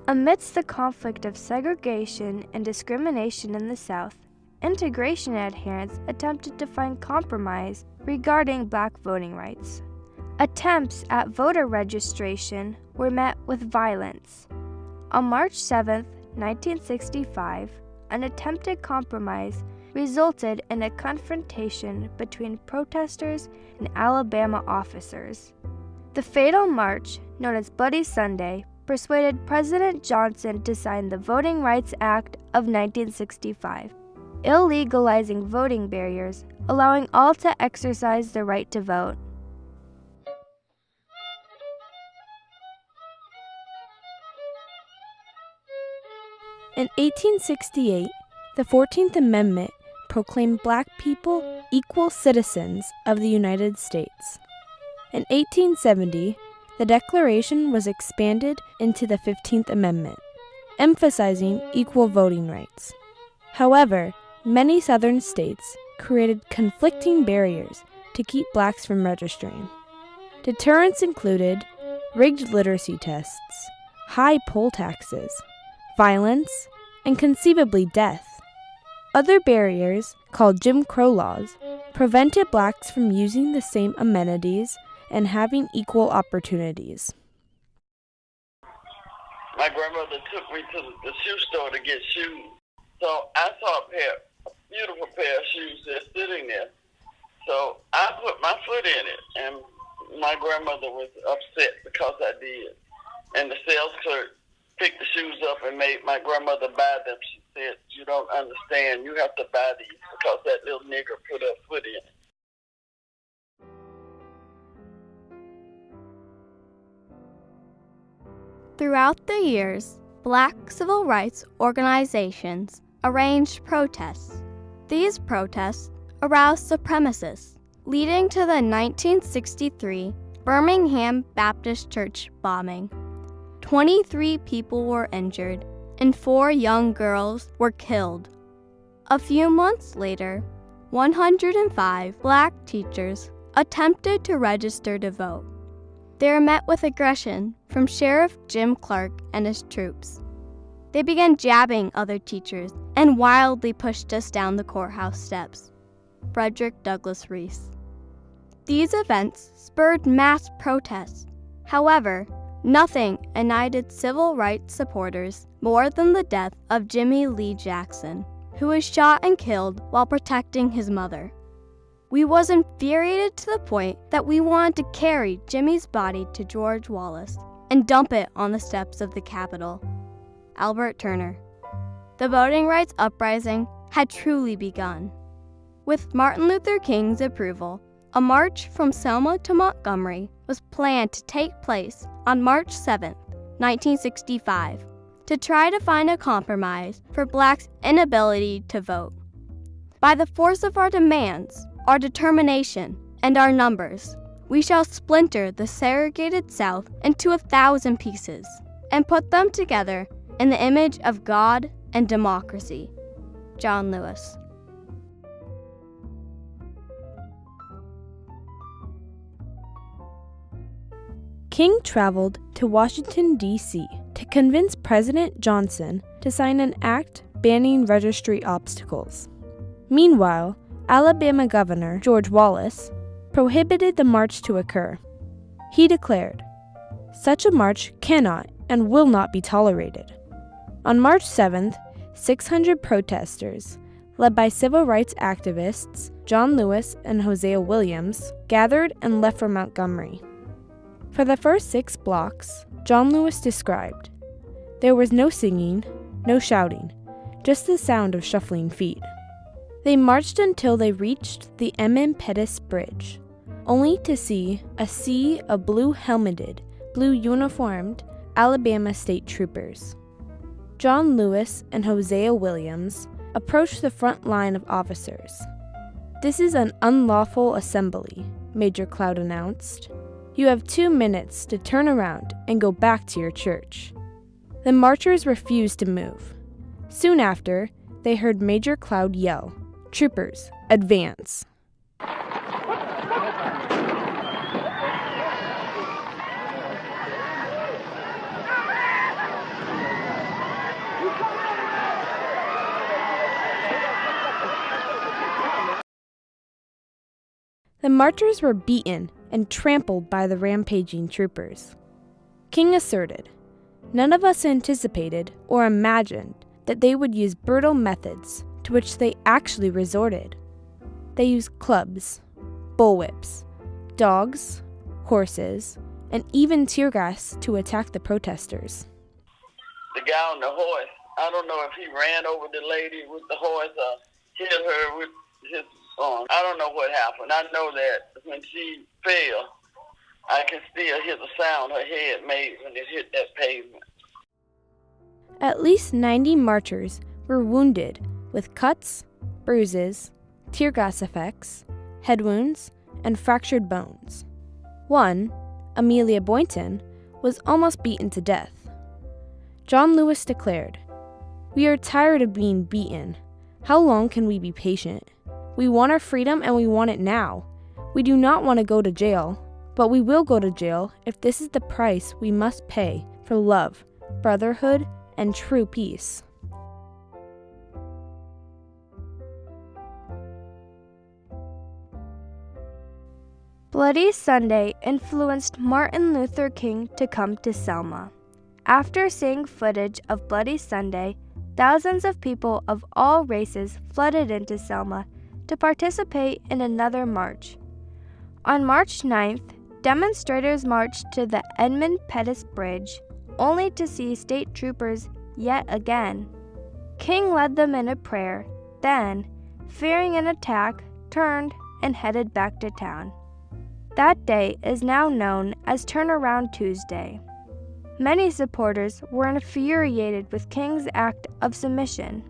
Amidst the conflict of segregation and discrimination in the South, integration adherents attempted to find compromise regarding Black voting rights. Attempts at voter registration were met with violence. On March 7, 1965, an attempted compromise resulted in a confrontation between protesters and Alabama officers. The fatal march, known as Bloody Sunday, persuaded President Johnson to sign the Voting Rights Act of 1965, illegalizing voting barriers, allowing all to exercise the right to vote. In 1868, the 14th Amendment proclaimed Black people equal citizens of the United States. In 1870, the Declaration was expanded into the 15th Amendment, emphasizing equal voting rights. However, many Southern states created conflicting barriers to keep Blacks from registering. Deterrents included rigged literacy tests, high poll taxes, violence, and conceivably death. Other barriers, called Jim Crow laws, prevented Blacks from using the same amenities and having equal opportunities. My grandmother took me to the shoe store to get shoes. So I saw a beautiful pair of shoes there sitting there. So I put my foot in it, and my grandmother was upset because I did. And the sales clerk picked the shoes up and made my grandmother buy them. She said, "You don't understand. You have to buy these because that little nigger put her foot in it." Throughout the years, Black civil rights organizations arranged protests. These protests aroused supremacists, leading to the 1963 Birmingham Baptist Church bombing. 23 people were injured, and 4 young girls were killed. A few months later, 105 Black teachers attempted to register to vote. They were met with aggression from Sheriff Jim Clark and his troops. They began jabbing other teachers and wildly pushed us down the courthouse steps. Frederick Douglass Reese. These events spurred mass protests. However, nothing united civil rights supporters more than the death of Jimmy Lee Jackson, who was shot and killed while protecting his mother. We was infuriated to the point that we wanted to carry Jimmy's body to George Wallace and dump it on the steps of the Capitol. Albert Turner. The voting rights uprising had truly begun. With Martin Luther King's approval, a march from Selma to Montgomery was planned to take place on March 7, 1965, to try to find a compromise for Blacks' inability to vote. By the force of our demands, our determination, and our numbers, we shall splinter the segregated South into 1,000 pieces and put them together in the image of God and democracy. John Lewis. King traveled to Washington, D.C. to convince President Johnson to sign an act banning registry obstacles. Meanwhile, Alabama Governor George Wallace prohibited the march to occur. He declared, "Such a march cannot and will not be tolerated." On March 7th, 600 protesters, led by civil rights activists John Lewis and Hosea Williams, gathered and left for Montgomery. For the first 6 blocks, John Lewis described, there was no singing, no shouting, just the sound of shuffling feet. They marched until they reached the M.M. Pettus Bridge, only to see a sea of blue-helmeted, blue-uniformed Alabama state troopers. John Lewis and Hosea Williams approached the front line of officers. "This is an unlawful assembly," Major Cloud announced. "You have 2 minutes to turn around and go back to your church." The marchers refused to move. Soon after, they heard Major Cloud yell, "Troopers, advance." The marchers were beaten and trampled by the rampaging troopers. King asserted, "None of us anticipated or imagined that they would use brutal methods, to which they actually resorted. They used clubs, bullwhips, dogs, horses, and even tear gas to attack the protesters." The guy on the horse, I don't know if he ran over the lady with the horse or hit her with his arm. I don't know what happened. I know that when she fell, I can still hear the sound her head made when it hit that pavement. At least 90 marchers were wounded with cuts, bruises, tear gas effects, head wounds, and fractured bones. One, Amelia Boynton, was almost beaten to death. John Lewis declared, "We are tired of being beaten. How long can we be patient? We want our freedom and we want it now. We do not want to go to jail, but we will go to jail if this is the price we must pay for love, brotherhood, and true peace." Bloody Sunday influenced Martin Luther King to come to Selma. After seeing footage of Bloody Sunday, thousands of people of all races flooded into Selma to participate in another march. On March 9th, demonstrators marched to the Edmund Pettus Bridge, only to see state troopers yet again. King led them in a prayer, then, fearing an attack, turned and headed back to town. That day is now known as Turnaround Tuesday. Many supporters were infuriated with King's act of submission.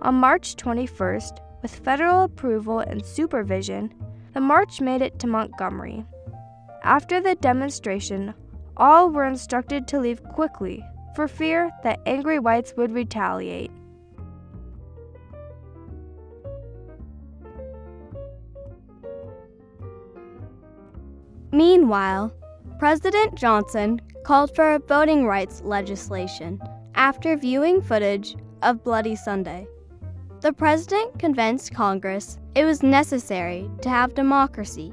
On March 21st, with federal approval and supervision, the march made it to Montgomery. After the demonstration, all were instructed to leave quickly for fear that angry whites would retaliate. Meanwhile, President Johnson called for voting rights legislation after viewing footage of Bloody Sunday. The president convinced Congress it was necessary to have democracy.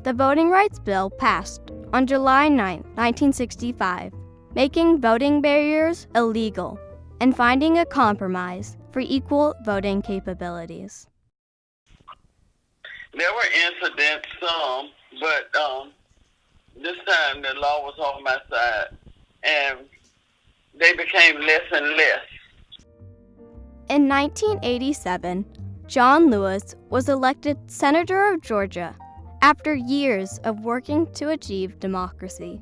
The voting rights bill passed on July 9, 1965, making voting barriers illegal and finding a compromise for equal voting capabilities. There were incidents, some, but this time the law was on my side, and they became less and less. In 1987, John Lewis was elected Senator of Georgia after years of working to achieve democracy.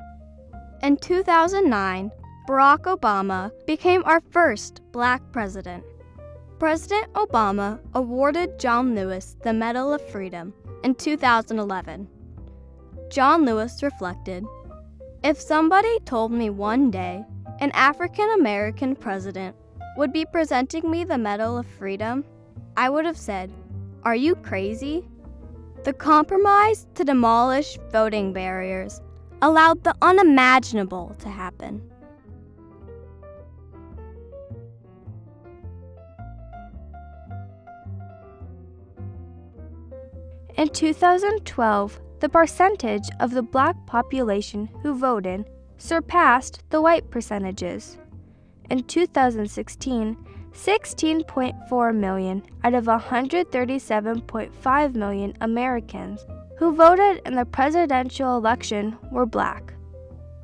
In 2009, Barack Obama became our first Black president. President Obama awarded John Lewis the Medal of Freedom in 2011. John Lewis reflected, "If somebody told me one day an African American president would be presenting me the Medal of Freedom, I would have said, 'Are you crazy?'" The compromise to demolish voting barriers allowed the unimaginable to happen. In 2012, the percentage of the Black population who voted surpassed the white percentages. In 2016, 16.4 million out of 137.5 million Americans who voted in the presidential election were Black.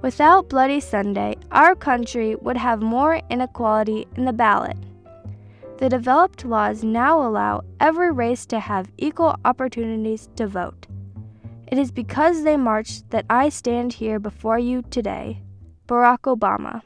Without Bloody Sunday, our country would have more inequality in the ballot. The developed laws now allow every race to have equal opportunities to vote. It is because they marched that I stand here before you today. Barack Obama.